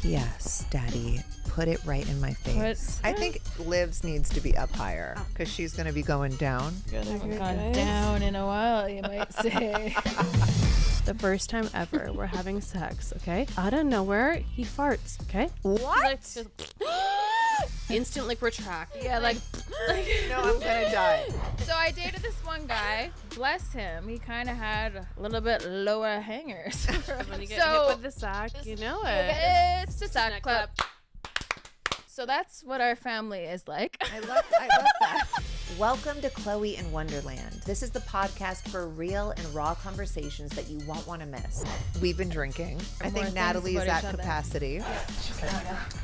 Yes, Daddy. Put it right in my face. I think Liv's needs to be up higher because she's going to be going down. I haven't gone down in a while, you might say. The first time ever we're having sex, okay? Out of nowhere, he farts, okay? What? Instant, retract. Yeah, like No, I'm going to die. So I dated this one guy. Bless him. He kind of had a little bit lower hangers. When you get hit with the sack, you know it. It's the sack clap. So that's what our family is like. I love that. Welcome to Khloé in Wonderland. This is the podcast for real and raw conversations that you won't want to miss. We've been drinking. I think Natalie's at capacity.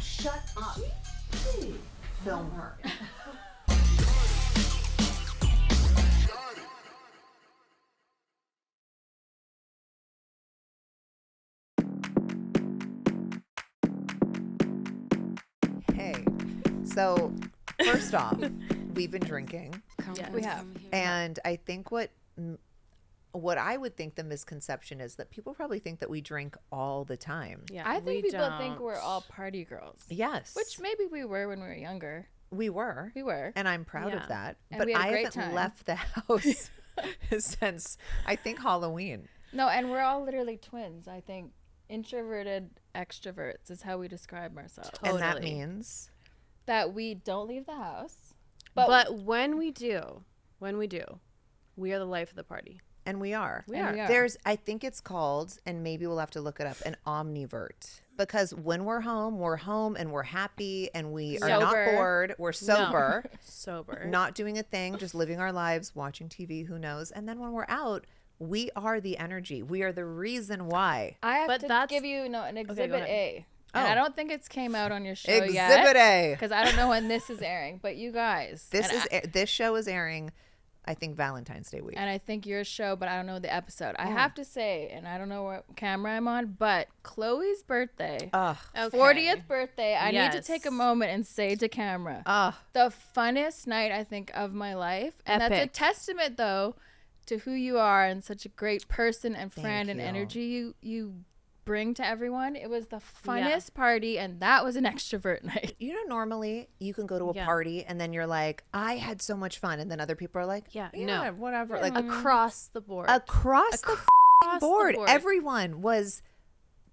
Shut up. Film her. Hey, so first off, we've been drinking. Yes. We have. And I think what I would think the misconception is that people probably think that we drink all the time. Yeah, I think people think we're all party girls. Yes. Which maybe we were when we were younger. We were. And I'm proud of that. And but we had a I great haven't time. left the house since, I think, Halloween. No, and we're all literally twins. I think introverted extroverts is how we describe ourselves. And that means? That we don't leave the house. But when we do, we are the life of the party. And we are. We are. I think it's called, and maybe we'll have to look it up, an omnivert. Because when we're home and we're happy and we are not bored. We're sober. Sober. Not doing a thing, just living our lives, watching TV, who knows. And then when we're out, we are the energy. We are the reason why. I have to give you an Exhibit A. And I don't think it's came out on your show yet. Exhibit A. Because I don't know when this is airing. But you guys. This show is airing, I think, Valentine's Day week. And I think your show, but I don't know the episode. I have to say, and I don't know what camera I'm on, but Khloé's birthday, 40th birthday, I need to take a moment and say to camera, the funnest night, I think, of my life. And that's a testament, though, to who you are and such a great person and friend and energy you bring to everyone. It was the funnest party, and that was an extrovert night. You know, normally you can go to a party and then you're like, I had so much fun, and then other people are like, whatever. Like across the board. Across the board. Everyone was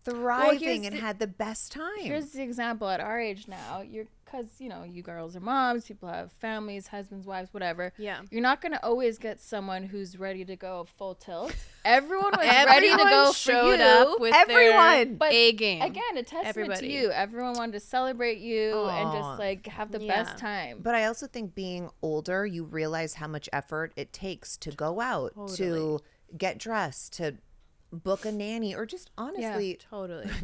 thriving and had the best time. Here's the example. At our age now, because you girls are moms, people have families, husbands, wives, whatever. Yeah. You're not going to always get someone who's ready to go full tilt. Everyone was ready to go showed for you. Up with everyone. But A game. Again, a testament to you. Everyone wanted to celebrate you and just have the best time. But I also think being older, you realize how much effort it takes to go out, to get dressed, to book a nanny, or just honestly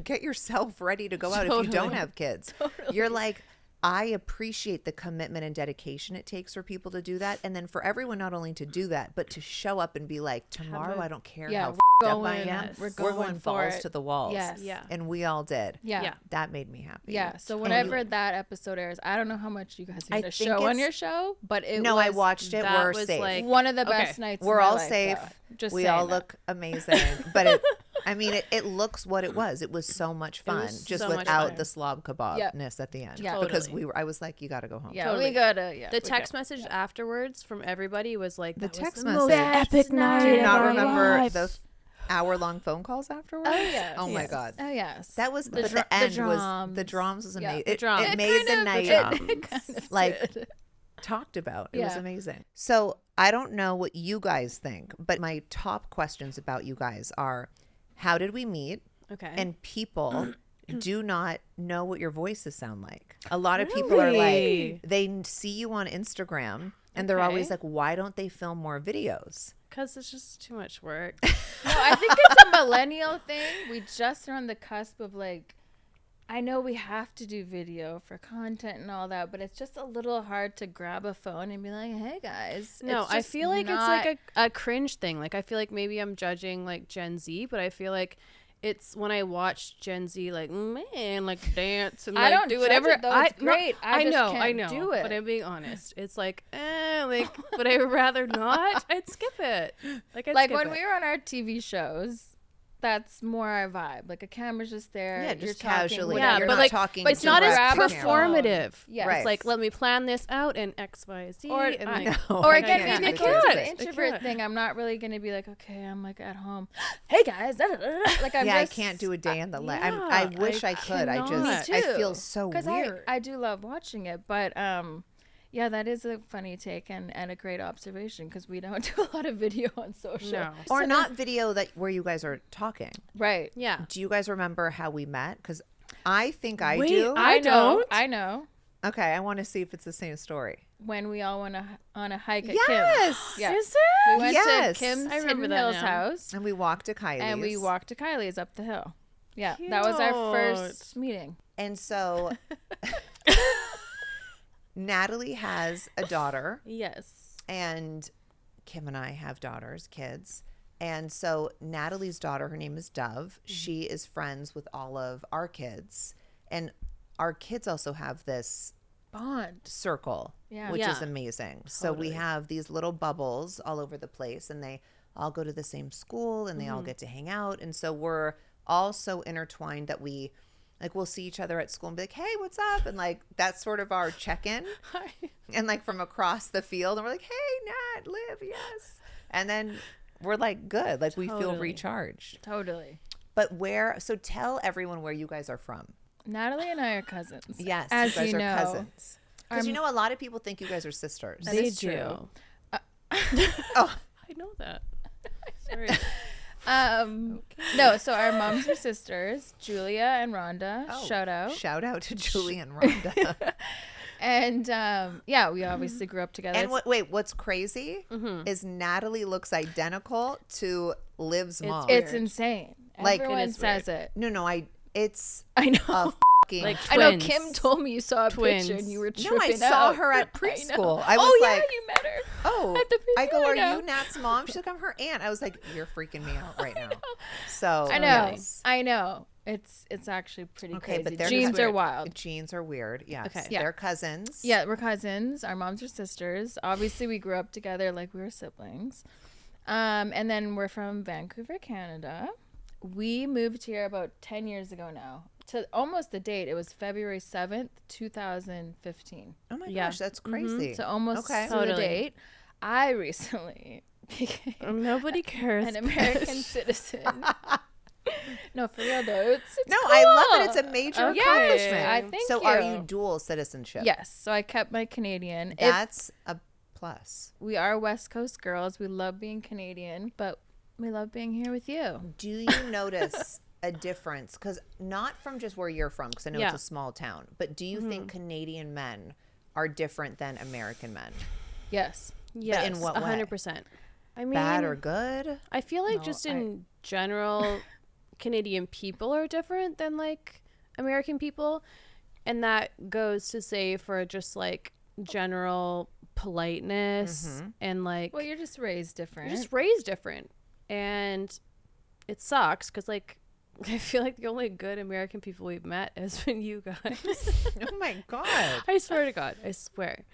get yourself ready to go out if you don't have kids. You're like, I appreciate the commitment and dedication it takes for people to do that. And then for everyone not only to do that, but to show up and be like, tomorrow I don't care how up I am. We're going balls to the walls. Yes. Yeah. And we all did. Yeah. That made me happy. Yeah. So whenever that episode airs, I don't know how much you guys are going to show on your show, but I watched it. We're safe. Like, one of the best nights We're of my all life, safe. Just all look amazing. But it looks what it was. It was so much fun, just without the slob kebabness at the end. Yeah. Because I was like, you got to go home. Yeah, we gotta. Yeah, the text message afterwards from everybody was like, the text was message. Most epic night. Do you not remember the hour-long phone calls afterwards? Oh yes. Oh my god. Oh yes. That was the end. The drums was amazing. Yeah, it made the night talked about. It was amazing. So I don't know what you guys think, but my top questions about you guys are, how did we meet? Okay. And people do not know what your voices sound like. A lot of people are like, they see you on Instagram and they're always like, why don't they film more videos? Because it's just too much work. No, I think it's a millennial thing. We just are on the cusp of I know we have to do video for content and all that, but it's just a little hard to grab a phone and be like, hey guys. No, I feel like it's like a cringe thing. Like I feel like maybe I'm judging Gen Z, but I feel like it's when I watch Gen Z dance and I don't do whatever. Judge it, though. It's great. I know. Do it. But I'm being honest. It's but I would rather not. I'd skip it. When we were on our TV shows, that's more our vibe. Like a camera's just there. Yeah, just you're casually. Talking, You're but not like, talking. but it's not as performative. Yeah, right. It's like, let me plan this out in X, Y, Z. Or, and like, or again, maybe it's an introvert thing. I'm not really gonna be like, okay, I'm like at home. Hey guys, like I'm I can't do a day in the life. I wish I could. I feel so weird. I do love watching it, but yeah, that is a funny take and a great observation because we don't do a lot of video on social. No. Or not video where you guys are talking. Right. Yeah. Do you guys remember how we met? Because I think I Wait, do. I don't. I know. Okay, I want to see if it's the same story. When we all went on a hike at Yes. Kim's. Yes. Is it? We went to Kim's I remember Hidden that Hills now. house. And we walked to Kylie's. Up the hill. Yeah, that was our first meeting. And so Natalie has a daughter. Yes. And Kim and I have kids. And so Natalie's daughter, her name is Dove. She is friends with all of our kids. And our kids also have this bond circle, which is amazing. Totally. So we have these little bubbles all over the place, and they all go to the same school, and they all get to hang out. And so we're all so intertwined that we'll see each other at school and be like, hey, what's up? And like, that's sort of our check-in. Hi. And like from across the field, and we're like, hey, Nat, Liv, yes. And then we're like, good. Like we feel recharged. Totally. But so tell everyone where you guys are from. Natalie and I are cousins. Yes, as you guys you are know. Because a lot of people think you guys are sisters. They do. Oh, I know that. Sorry. No, so our moms are sisters, Julia and Rhonda. Shout out to Julia and Rhonda. And we obviously grew up together. And what's crazy is Natalie looks identical to Liv's mom. It's insane. Like, everyone says it. No, I know. Like I know Kim told me you saw a picture and you were tripping out. No, I saw her at preschool. I was like, you met her. Oh, at the preschool. I go, are you Nat's mom? She's like, I'm her aunt. I was like, you're freaking me out right now. So I know. Yes. I know. It's actually pretty crazy. But their genes are wild. Genes are weird. Yes. Okay. Yeah. They're cousins. Yeah, we're cousins. Our moms are sisters. Obviously, we grew up together like we were siblings. And then we're from Vancouver, Canada. We moved here about 10 years ago now. To almost the date. It was February 7th, 2015. Oh my gosh, that's crazy. So almost to the date. I recently became nobody cares. an American citizen. No, for real though. It's no, cool. I love it. It's a major accomplishment. I think so. Are you dual citizenship? Yes. So I kept my Canadian. That's a plus. We are West Coast girls. We love being Canadian, but we love being here with you. Do you notice a difference? Because not from just where you're from, because I know it's a small town, but do you think Canadian men are different than American men? Yes. Yes. But in what way? 100%. I mean, bad or good? I feel like in general, Canadian people are different than like American people. And that goes to say for just like general politeness and like. Well, you're just raised different. And it sucks because like I feel like the only good American people we've met has been you guys. Oh my God. I swear to God. I swear.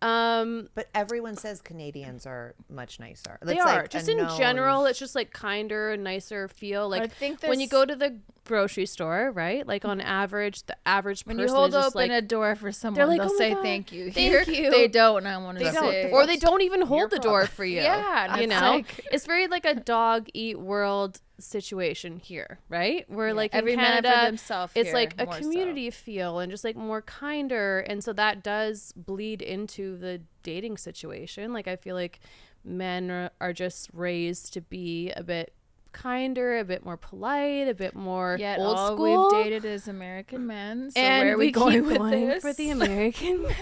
But everyone says Canadians are much nicer. They are. Just in general, it's just like kinder, nicer feel. Like I think when you go to the grocery store, right? Like on average, the average person when you hold open like, a door for someone, like, they'll say thank you. Here, you. They don't, and I want to say. Or they don't even hold the door for you. Yeah. You know? Like, it's very like a dog eat world situation here, right? Where like every in Canada, man for themselves it's here, like a community feel and just like more kinder. And so that does bleed into the dating situation. Like I feel like men are just raised to be a bit kinder, a bit more polite, a bit more old all school. We've dated is American men. So and where are we going with this? For the American men.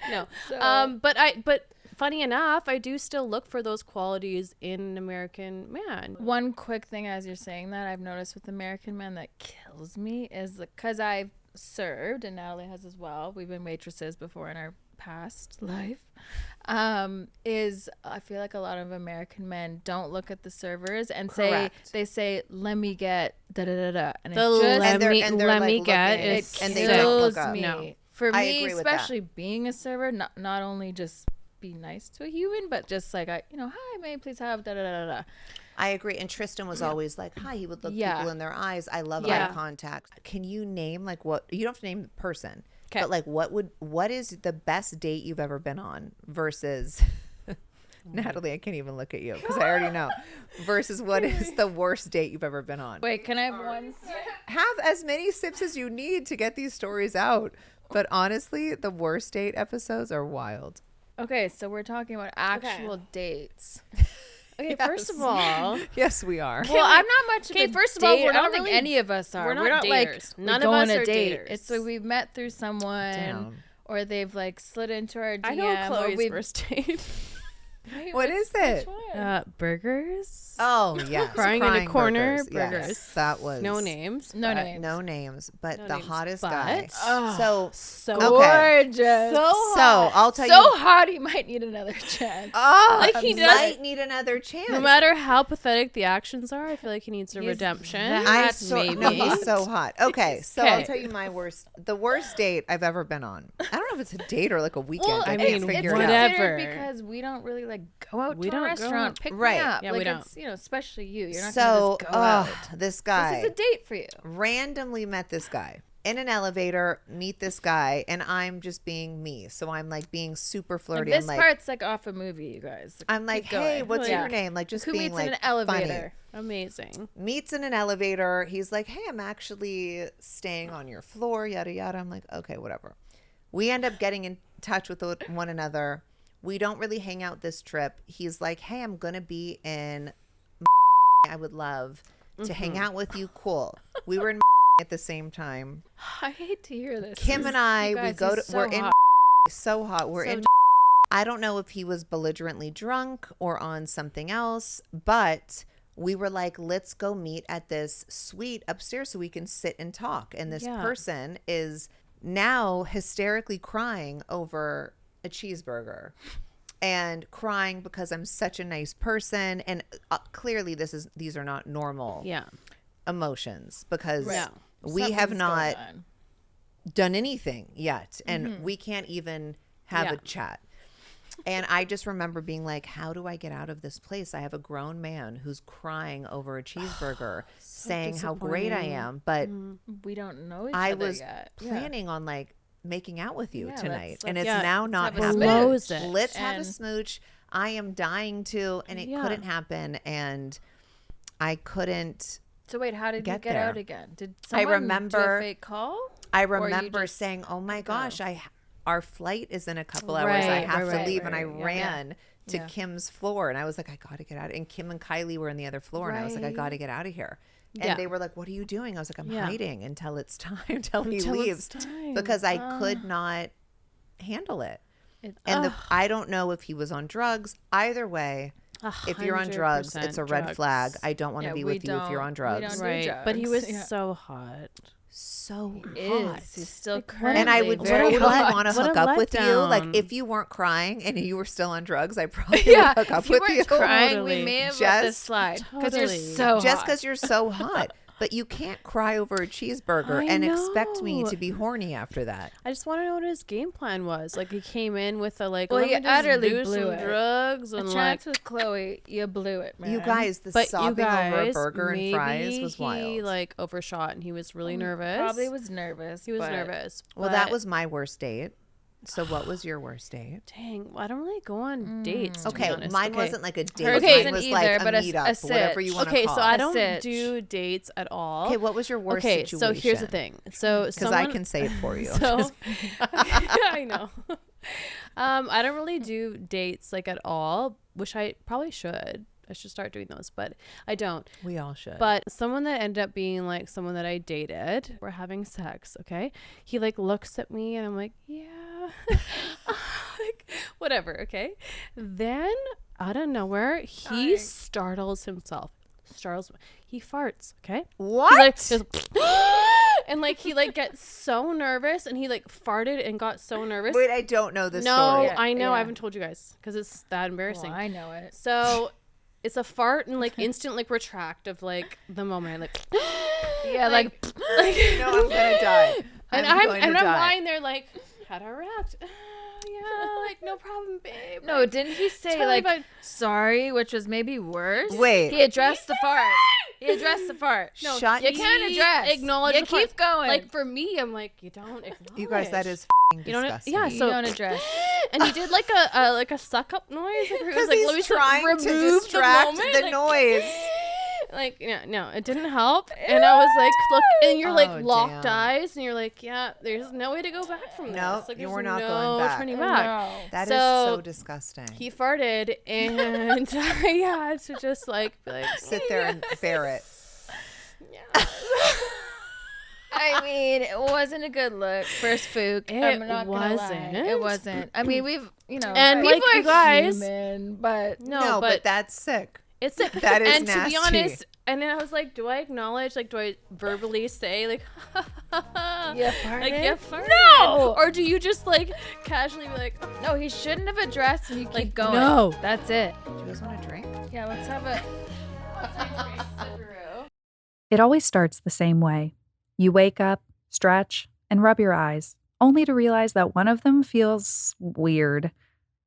No. So. But funny enough, I do still look for those qualities in an American man. One quick thing as you're saying that I've noticed with American men that kills me is because I've served, and Natalie has as well. We've been waitresses before in our past life. Is I feel like a lot of American men don't look at the servers and say, let me get da da da da. And let me get is and they don't look up. Me. No. For me, especially being a server, not only just be nice to a human, but just like, hi, may I please have da da da da. I agree. And Tristan was always like, hi, he would look people in their eyes. I love eye contact. Can you name like what, you don't have to name the person, but like what is the best date you've ever been on versus Natalie, I can't even look at you because I already know, versus what is the worst date you've ever been on? Wait, can I have one sip? Have as many sips as you need to get these stories out. But honestly, the worst date episodes are wild. Okay, so we're talking about actual dates. Okay, first of all, yes, we are. Well, I'm not much of a first of all, I don't think any of us are. We're not daters. Like none of us are daters. It's like we've met through someone, or they've like slid into our DM. I know Khloé's first date. Wait, what is it? Burgers. Oh yeah, crying in a corner. Burgers. Yes, that was no names. No names. But no the names, hottest but guy. So gorgeous. So I'll tell you. So hot, he might need another chance. Oh, like he might need another chance. No matter how pathetic the actions are, I feel like he needs a redemption. He's so hot. Okay, so I'll tell you my worst. The worst date I've ever been on. I don't know if it's a date or like a weekend. Well, I mean, figure it's it whatever. out. Because we don't really like go out to a restaurant, pick me up. Yeah, like we don't. It's, especially you. You're not so, gonna just go out. This guy. This is a date for you. Randomly met this guy in an elevator. Meet this guy, and I'm just being me. So I'm like being super flirty. Like, this I'm part's like off a movie, you guys. Like, I'm like, hey, what's your name? Like just who being meets like in an elevator? Funny. Amazing. Meets in an elevator. He's like, hey, I'm actually staying on your floor. Yada yada. I'm like, okay, whatever. We end up getting in touch with one another. We don't really hang out this trip. He's like, hey, I'm going to be in I would love to hang out with you. Cool. We were in at the same time. I hate to hear this. Kim and I, we go to, we're in so hot. We're in. I don't know if he was belligerently drunk or on something else, but we were like, let's go meet at this suite upstairs so we can sit and talk. And this person is now hysterically crying over a cheeseburger and crying because I'm such a nice person. And clearly these are not normal emotions because we have not done anything yet. And we can't even have a chat. And I just remember being like, how do I get out of this place? I have a grown man who's crying over a cheeseburger saying how great I am. But we don't know each other yet. I was planning on like making out with you tonight. Let's and it's now not happening. Let's have a smooch. I am dying to, and it couldn't happen. And I couldn't. So wait, how did you get out again? Did someone do a fake call? I remember saying, oh my gosh, our flight is in a couple hours. I have to leave. And I ran to Kim's floor and I was like, I got to get out. And Kim and Kylie were on the other floor and I was like, I got to get out of here. And they were like, what are you doing? I was like, I'm hiding until it's time, until he leaves. Because I could not handle it. I don't know if he was on drugs. Either way, if you're on drugs, it's a red flag. I don't want to be with you if you're on drugs. Right. But he was so hot. So hot. He's still crying. And I would totally want to hook up with you. Like if you weren't crying and you were still on drugs, I probably would hook up with you. If you weren't crying, we may have let this slide. Because you're so hot. Just because you're so hot. But you can't cry over a cheeseburger and expect me to be horny after that. I just want to know what his game plan was. Like he came in with a like, well, he utterly blew it. Drugs and a chance with Khloé, you blew it, man. You guys, sobbing over a burger and fries was wild. He like overshot and he was really nervous. Probably was nervous. He was nervous. Well, that was my worst date. So what was your worst date? Dang, I don't really go on dates. Okay, mine wasn't like a date. Mine was like a meetup, whatever you want to call it. Okay, so I don't do dates at all. Okay, what was your worst situation? So here's the thing. So because I can say it for you. So I know. I don't really do dates like at all, which I probably should. I should start doing those, but I don't. We all should. But someone that ended up being like someone that I dated, we're having sex, okay? He like looks at me and I'm like, yeah. Like whatever, okay? Then out of nowhere, he startles himself. He farts, okay? What? He, like, just, and like he like gets so nervous and he like farted and got so nervous. Wait, I don't know this story. No, I know. I haven't told you guys because it's that embarrassing. Well, I know it. So it's a fart and like instant like retract of like the moment I like like no, I'm gonna die. And I'm lying there like, how'd I react? Yeah, like no problem, babe. No, like, didn't he say like sorry, which was maybe worse? Wait. He addressed the fart. He addressed the fart. No, Shut you can't address. Acknowledge. You keep going. Like for me, I'm like, you don't acknowledge. You guys, that is disgusting. Yeah, you so don't address. and he did like a suck up noise. Like, he was like, he's let me trying to distract the noise. Like, no, it didn't help. And I was like, look, and you're like locked damn. eyes, and you're like, yeah, there's no way to go back from this. Nope, Like, you there's were not no going back. turning back. No. That is So, so disgusting. He farted, and I had to just like be like, Sit there and bear it. yeah. I mean, it wasn't a good look. First Fook. I'm not gonna lie. It wasn't. I mean, we've, and people like are you guys, human, but No, but that's sick. It's That is and nasty. to be honest, and then I was like, do I acknowledge? Like, do I verbally say like, you farted? like you farted? No. Or do you just like casually be like, oh, No, he shouldn't have addressed, and you keep going. no. That's it. Do you guys want a drink? Yeah, let's have a. It always starts the same way. You wake up, stretch, and rub your eyes, only to realize that one of them feels weird.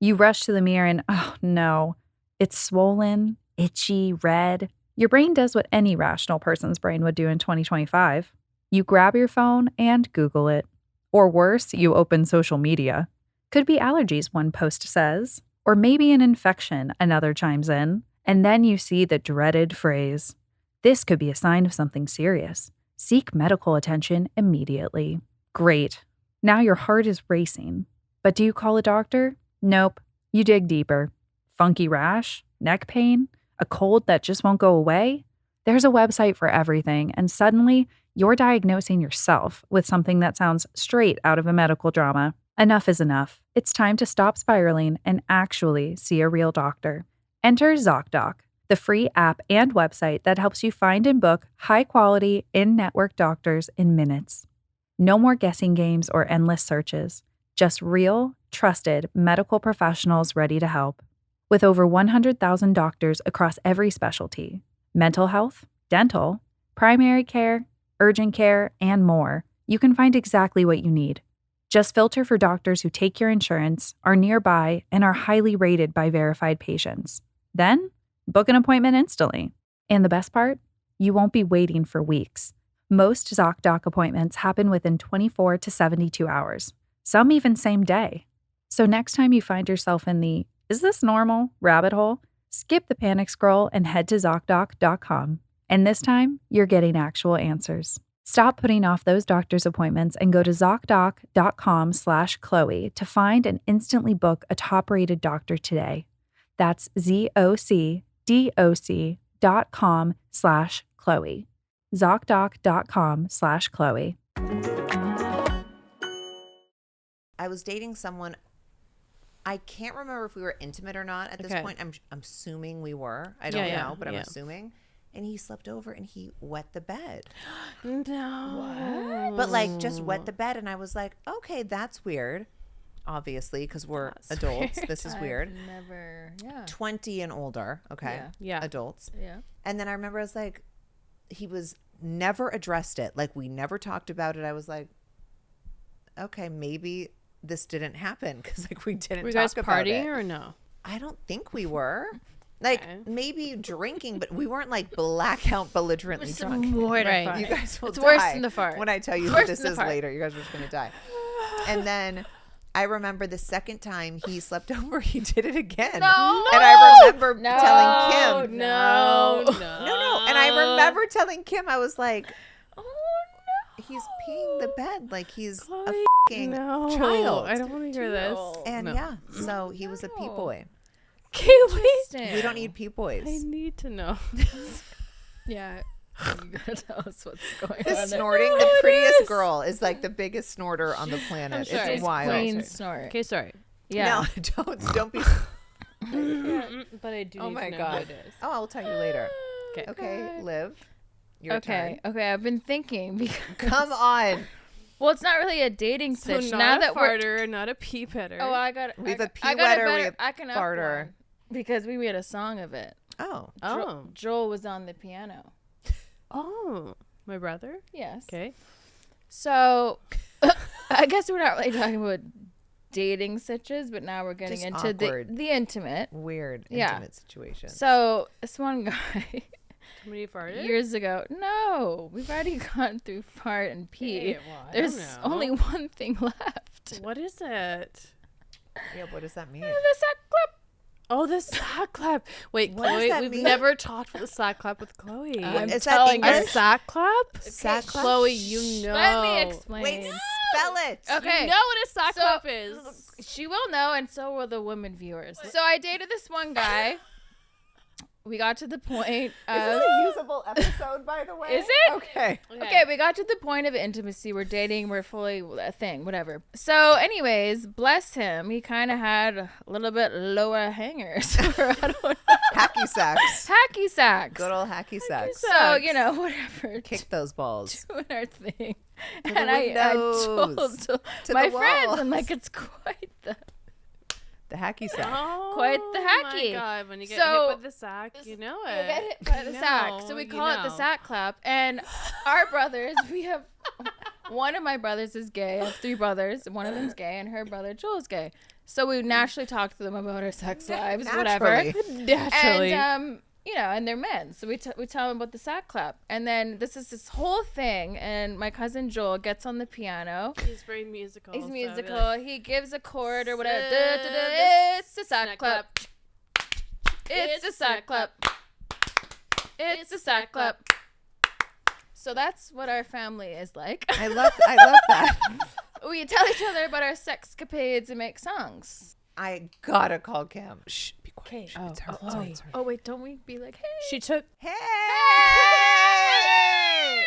You rush to the mirror and, oh no, it's swollen, itchy, red. Your brain does what any rational person's brain would do in 2025. You grab your phone and Google it. Or worse, you open social media. Could be allergies, one post says. Or maybe an infection, another chimes in. And then you see the dreaded phrase, "This could be a sign of something serious. Seek medical attention immediately." Great. Now your heart is racing. But do you call a doctor? Nope. You dig deeper. Funky rash? Neck pain? A cold that just won't go away? There's a website for everything, and suddenly you're diagnosing yourself with something that sounds straight out of a medical drama. Enough is enough. It's time to stop spiraling and actually see a real doctor. Enter ZocDoc, the free app and website that helps you find and book high-quality, in-network doctors in minutes. No more guessing games or endless searches. Just real, trusted medical professionals ready to help. With over 100,000 doctors across every specialty, mental health, dental, primary care, urgent care, and more, you can find exactly what you need. Just filter for doctors who take your insurance, are nearby, and are highly rated by verified patients. Then, book an appointment instantly. And the best part? You won't be waiting for weeks. Most ZocDoc appointments happen within 24 to 72 hours, some even same day. So next time you find yourself in the "is this normal" rabbit hole, skip the panic scroll and head to ZocDoc.com. And this time, you're getting actual answers. Stop putting off those doctor's appointments and go to ZocDoc.com/Khloe to find and instantly book a top-rated doctor today. That's ZocDoc.com/Khloe. ZocDoc.com/Khloe. I was dating someone. I can't remember if we were intimate or not at this point. I'm assuming we were. I don't know, but I'm assuming. And he slept over and he wet the bed. No. What? But like just wet the bed. And I was like, okay, that's weird. Obviously, because we're adults. Weird. This is weird. Never, 20 and older. Okay. Yeah. Adults. Yeah. And then I remember I was like, he was never addressed it. Like we never talked about it. I was like, okay, maybe this didn't happen because like we didn't Were you talk guys about partying it. or no? I don't think we were. Like maybe drinking, but we weren't like blackout belligerently drunk. Mortified. You guys will It's die worse than the fart. when I tell you who this is later. You guys are just gonna die. And then I remember the second time he slept over, he did it again. No. And I remember telling Kim. No. And I remember telling Kim, I was like, Oh no. he's peeing the bed like he's Khloe, a fucking child. I don't want to hear this. And so he was a pee boy. Interesting. We don't need pee boys. I need to know. Yeah. You gotta tell us what's going The on. snorting, the prettiest girl is like the biggest snorter on the planet. sorry. It's wild. Clean snort. Okay, sorry. Yeah. No, don't be. But I do. Oh need my to know God. What it is. Oh, I'll tell you later. Okay. Okay, Liv. Your Okay. turn. Okay. I've been thinking because Come on. well, it's not really a dating So sitch. not now a that we're farter, not a pee petter. oh, I got We have a I got pee-wetter, we better. have I can up farter. one because we made a song of it. Oh. Joel was on the piano. Oh, my brother. Yes. Okay. So I guess we're not really talking about dating situations, but now we're getting Just into the intimate. Weird intimate situation. So this one guy Somebody farted? years ago. No, we've already gone through fart and pee. There's only one thing left. What is it? Yeah, what does that mean? The sack clap. Oh, the sack clap. Wait, What does Khloe, that we've mean? never talked about the sack clap with Khloe. I'm Is that telling English? her. A sack clap? Sack clap? Khloe, you know. Let me explain. Wait, spell it. Okay. You know what a sack clap is. She will know, and so will the women viewers. So I dated this one guy. We got to the point Is of... this a usable episode, by the way? Is it? Okay. Okay, we got to the point of intimacy. We're dating. We're fully a thing, whatever. So anyways, bless him. He kind of had a little bit lower hangers. I don't know. Hacky sacks. Hacky sacks. Good old hacky sacks. So, you know, whatever. Kick those balls. Doing our thing. To And the I told windows. To my the friends, walls. I'm like, it's quite The hacky sack. Oh, Quite the hacky. my God. When you get So- hit with the sack, you know it. You get hit by the You sack. know, So we you call it the know. sack clap. And our brothers, we have one of my brothers is gay. I have 3 brothers. One of them's gay, and her brother Joel is gay. So we naturally talk to them about our sex lives, whatever. Naturally. And you know, and they're men, so we tell them about the sack clap. And then this whole thing, and my cousin Joel gets on the piano. He's very musical. He's so musical. like, He gives a chord or whatever. It's the sack clap. It's the sack clap. It's the sack clap. So that's what our family is like. I love that. We tell each other about our sexcapades and make songs. I gotta call Cam. Shh, be quiet. Okay. Shh, it's her. It's her. It's her. Oh wait, don't we be like, hey, She took. Hey!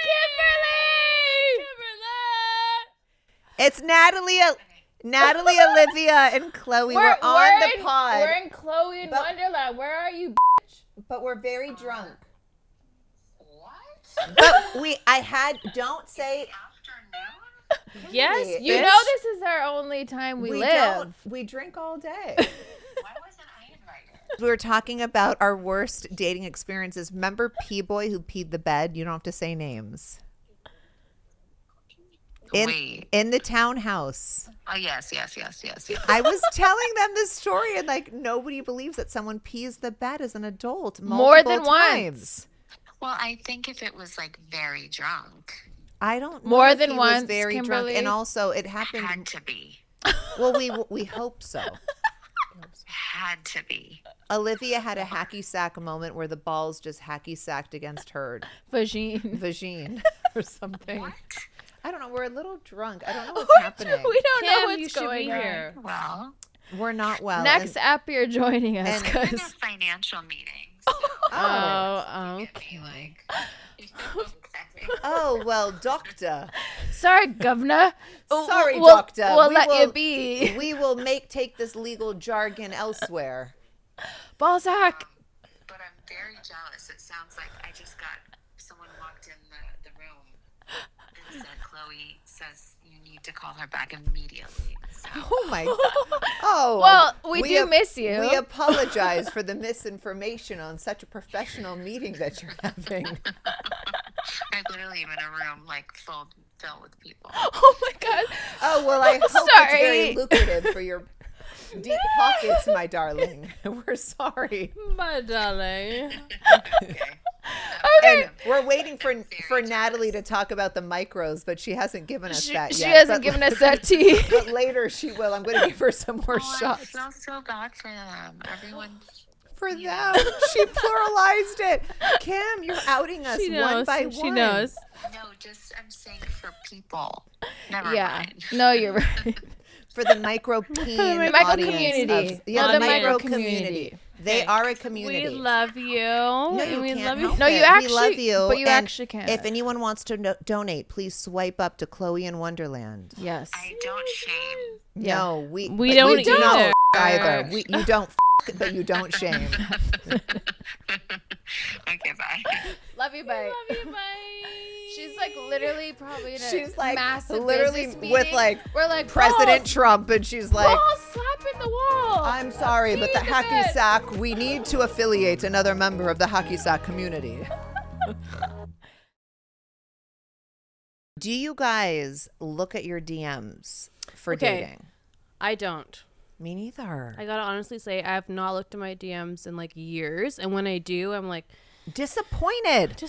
Kimberly! It's Natalie, Olivia, and Khloe. We're on the pod. We're in Khloe in But- Wonderland. Where are you? But we're very drunk. What? But don't say. Afternoon? Yes, You Bitch. know this is our only time we live. We drink all day. Why wasn't I invited? We were talking about our worst dating experiences. Remember P-Boy who peed the bed? You don't have to say names. Wait. In the townhouse. Oh, yes. I was telling them this story, and like nobody believes that someone pees the bed as an adult More than multiple times. Well, I think if it was like very drunk, I don't know More if than he was once, very drunk, Kimberly. and also it it happened. had to be. Well, we hope so. Had to be. Olivia had a hacky sack moment where the balls just hacky sacked against her vagine or something. What? I don't know. We're a little drunk. I don't know what's We happening. don't know Kim, what's you should going be on. here. Well, We're not well. Next app you're joining us, and- I'm in a because financial meeting. Oh, Okay, like. Oh, well, doctor. sorry, governor. Sorry, We'll- doctor. We'll We let will- you be. We will take this legal jargon elsewhere. Balzac. But I'm very jealous. It sounds like I just got someone walked in the room and said, Khloe says you need to call her back immediately. So, Oh my god. Oh. Well, we do miss you. We apologize for the misinformation on such a professional meeting that you're having. I literally am in a room like filled with people. Oh my god. Oh, well, I hope it's Sorry. very lucrative for your deep pockets, my darling. We're sorry. my darling. Okay. And we're waiting for Natalie to talk about the micros, but she hasn't given us that She yet. hasn't But- given us that tea. But later she will. I'm going to give her some more I shots. feel so bad for them. Everyone's For them. She pluralized it. Kim, you're outing us She one knows. by one. She knows. no, just I'm saying for people. Never Yeah. mind. No, you're right. For the micro teen The micro audience community. of- yeah, Oh, the the micro micro community. community. They are a community. We love you. No, you we can't love help you. No, you it. actually- we love you. but you and actually can. If anyone wants to donate, please swipe up to Khloe in Wonderland. Yes. I don't shame. Yeah. No, We but don't you don't either. either. You don't but you don't shame. Okay, bye. Love you, bye. Love you. Bye. She's like literally probably in a She's like massive literally business with meeting. like We're like President balls, Trump, and she's like, balls slapping the wall. I'm sorry, but the Pee the hacky bed. sack, we need to affiliate another member of the hacky sack community. Do you guys look at your DMs for Okay. dating? I don't. Me neither. I gotta honestly say, I have not looked at my DMs in like years, and when I do, I'm like disappointed.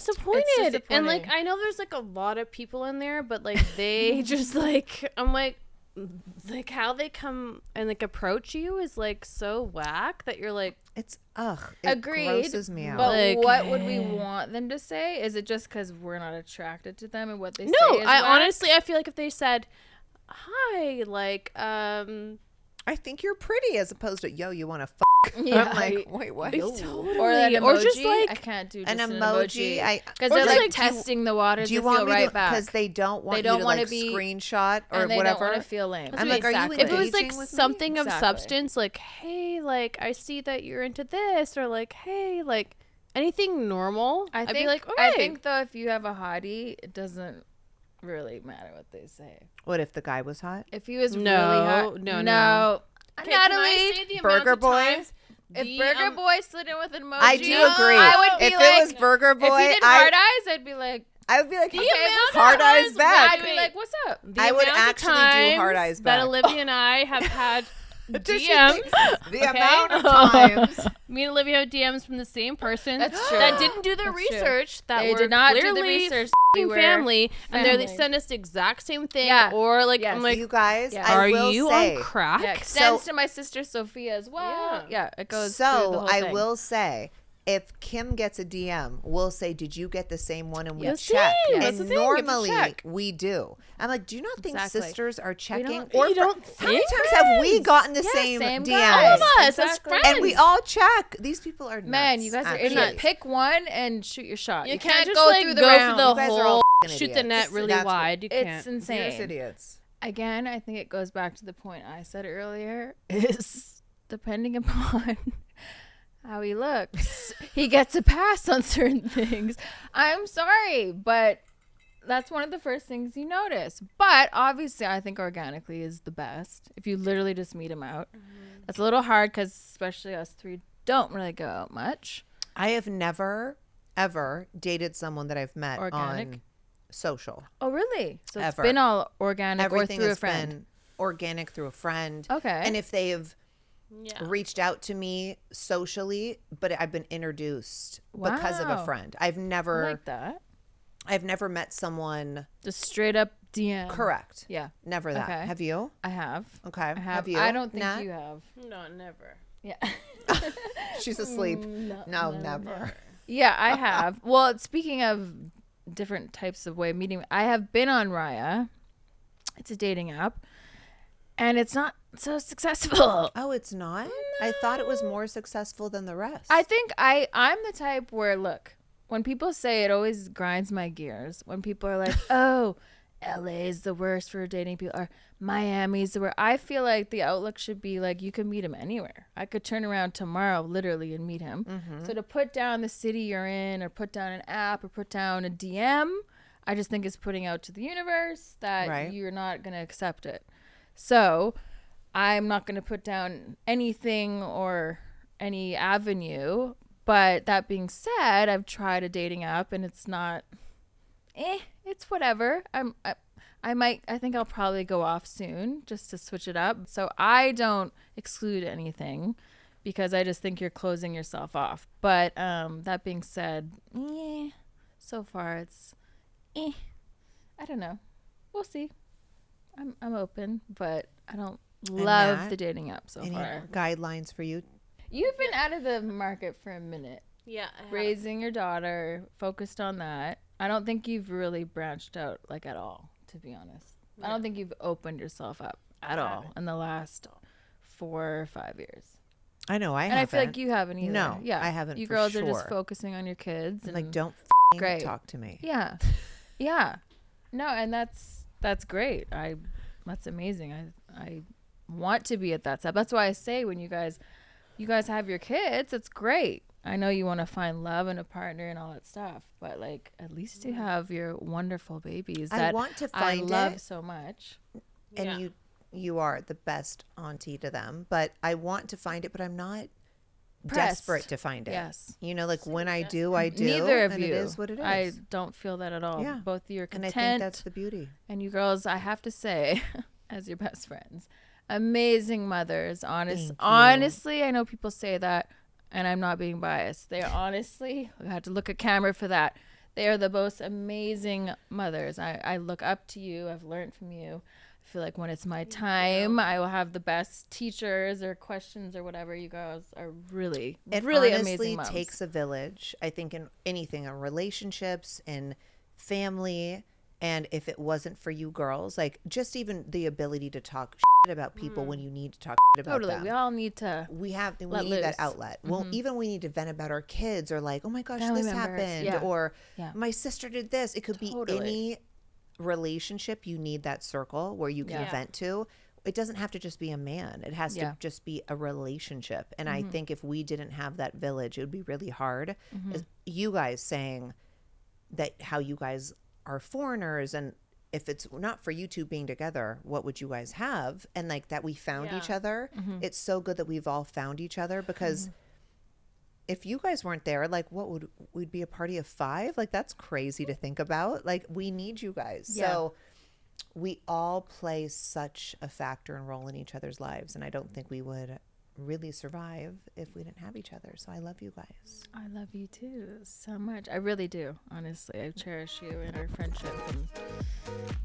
And like I know there's like a lot of people in there, but like they just like I'm like how they come and like approach you is like so whack that you're like it's it agreed, grosses me out. But like, what would we want them to say? Is it just because we're not attracted to them and what they say? No, is I whack? honestly I feel like if they said hi, like I think you're pretty, as opposed to yo, you want to fuck. Yeah. I'm like, wait, what? Totally. Or an emoji. Or just like I can't do an just emoji. Because Or they're just like like, testing the waters. Do you to want feel me right to? back Because they don't want They don't you to want like to be screenshot or and they whatever. don't want to feel lame. I'm like, are you if it was like engaging with me? something of Exactly. substance, like hey, like I see that you're into this, or like hey, like anything normal, I'd be like, okay. I think though, if you have a hottie, it doesn't really matter what they say. What if the guy was hot? If he was No, really hot, no. Okay, can I Natalie, say the amount Burger of Boy? times if Burger Boy slid in with an emoji, I do agree. I would be if like, it was Burger Boy, if he did hard eyes, I'd be like, I would be like, The okay, amount of hard eyes times back. I'd be like, what's up? The I would amount of actually do times hard eyes that back. Olivia and I have had Does she DMs. think the okay? amount of times. Me and Olivia have DMs from the same person That's true. that didn't do their That's true. research. That They were did not do the clearly research. f***ing We were family, and they family. send us the exact same thing. Yeah. Or like Yes. I'm like, You guys, Yeah. I are will you say, on crack? Yeah, extends to my sister Sophia as well. Yeah, it goes. through the so whole I thing. will say, if Kim gets a DM, we'll say, did you get the same one? And we Yeah, check. same. Yes. That's the And thing, you have to normally check. we do. I'm like, do you not think Exactly. sisters are checking? don't- Or You don't how many think? times have we gotten the Yeah, same same DMs? guy. All of us as Exactly. friends. And we all check. These people are nuts. Man, you guys are actually. idiots. Pick one and shoot your shot. You You can't just go like through the go round. for You the guys are whole all f***ing shoot the idiots. net really That's what- wide. You It's can't. You're insane. just idiots. Again, I think it goes back to the point I said earlier, is depending upon how he looks, he gets a pass on certain things. I'm sorry, but that's one of the first things you notice. But obviously, I think organically is the best. If you literally just meet him out. That's a little hard because especially us three don't really go out much. I have never, ever dated someone that I've met Organic? on social. Oh, really? So it's Ever. been all organic Everything or through a has friend. been organic through a friend. Okay. And if they've Yeah. reached out to me socially, but I've been introduced because of a Wow. friend. I've I never like that. I've never met someone Just straight up DM. correct. Yeah, Never that. Okay. Have you? I have. Okay. I have. you? I don't think Nat? you have. No, never. Yeah. She's asleep. No, never. Yeah, I have. Well, speaking of different types of way of meeting, I have been on Raya. It's a dating app, and it's not so successful. Oh, it's not? I thought it was more successful than the rest. I think I'm the type where, look, when people say it always grinds my gears. When people are like, oh, LA is the worst for dating people, or Miami's the worst. I feel like the outlook should be like, you can meet him anywhere. I could turn around tomorrow literally and meet him. So to put down the city you're in, or put down an app, or put down a DM, I just think it's putting out to the universe that Right. you're not going to accept it. So I'm not going to put down anything or any avenue. But that being said, I've tried a dating app and it's not, it's whatever. I think I'll probably go off soon just to switch it up. So I don't exclude anything because I just think you're closing yourself off. But that being said, so far it's, I don't know. We'll see. I'm open, but I don't love Nat, the dating app so Any far. guidelines for you? You've been out of the market for a minute. Yeah. Raising your daughter, focused on that. I don't think you've really branched out like at all, to be honest. I don't think you've opened yourself up at all in the last 4 or 5 years. I know I And haven't. I feel like you haven't either. No, Yeah, I haven't You for girls are just sure. focusing on your kids. And like, don't Great. talk to me. Yeah, yeah. No, and that's great. That's amazing. I want to be at that step. That's why I say when you guys have your kids, it's great. I know you want to find love and a partner and all that stuff, but like at least you have your wonderful babies I that want to I find love it. so much. And you are the best auntie to them, but I want to find it, but I'm not Pressed. desperate to find it. Yes. You know, like when I do, I do. Neither of and you. It is what it is. I don't feel that at all. Yeah. Both of you are and I content. think that's the beauty. And you girls, I have to say, as your best friends, amazing mothers. Honestly, I know people say that, and I'm not being biased. They are honestly, I had to look at camera for that. They are the most amazing mothers. I look up to you. I've learned from you. I feel like when it's my time, I will have the best teachers or questions or whatever. You guys are really amazing moms. It honestly takes a village. I think in anything, in relationships, in family, and if it wasn't for you girls, like just even the ability to talk shit about people when you need to talk shit about them. We all need to. We need that outlet. Well, even we need to vent about our kids, or like, oh my gosh, this happened, or my sister did this. It could be any relationship. You need that circle where you can vent to. It doesn't have to just be a man. It has to just be a relationship. And I think if we didn't have that village, it would be really hard. As you guys saying that, how you guys are foreigners, and if it's not for you two being together, what would you guys have? And like that we found each other. It's so good that we've all found each other, because if you guys weren't there, like we'd be a party of 5? Like that's crazy to think about. Like we need you guys. So we all play such a factor and role in each other's lives, and I don't think we would really survive if we didn't have each other. So I love you guys. I love you too so much. I really do. Honestly, I cherish you and our friendship.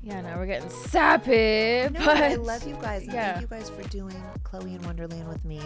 And now we're getting sappy. No, but I love you guys. And thank you guys for doing Khloé in Wonderland with me.